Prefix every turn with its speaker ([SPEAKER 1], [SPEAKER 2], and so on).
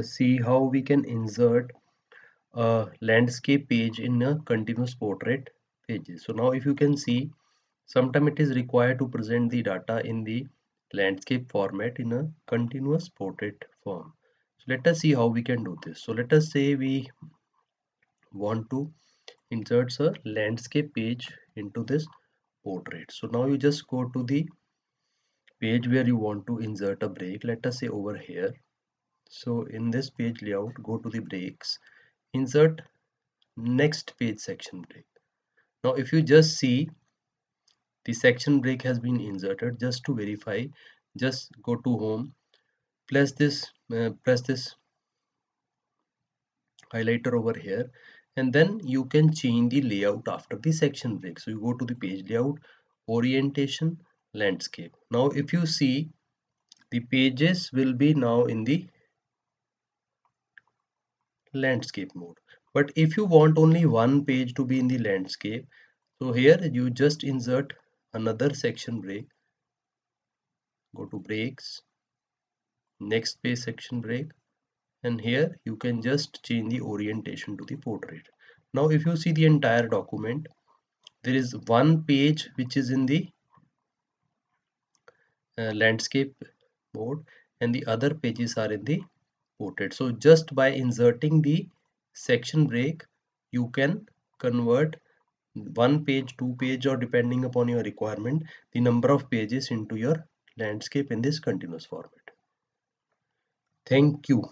[SPEAKER 1] see how we can insert a landscape page in a continuous portrait pages. So now if you can see, sometimes it is required to present the data in the landscape format in a continuous portrait form. So let us see how we can do this. So let us say we want to insert a landscape page into this portrait. So now you just go to the page where you want to insert a break. Let us say over here. So in this page layout, go to the breaks, insert next page section break. Now if you just see the section break has been inserted, just to verify, just go to home, press this highlighter over here, and then you can change the layout after the section break. So you go to the page layout, orientation, landscape. Now if you see, the pages will be now in the landscape mode. But if you want only one page to be in the landscape, so here you just insert another section break, go to breaks, next page section break, and here you can just change the orientation to the portrait. Now if you see the entire document, there is one page which is in the landscape mode and the other pages are in the portrait. So just by inserting the section break, you can convert one page, two page, or depending upon your requirement, the number of pages into your landscape in this continuous format. Thank you.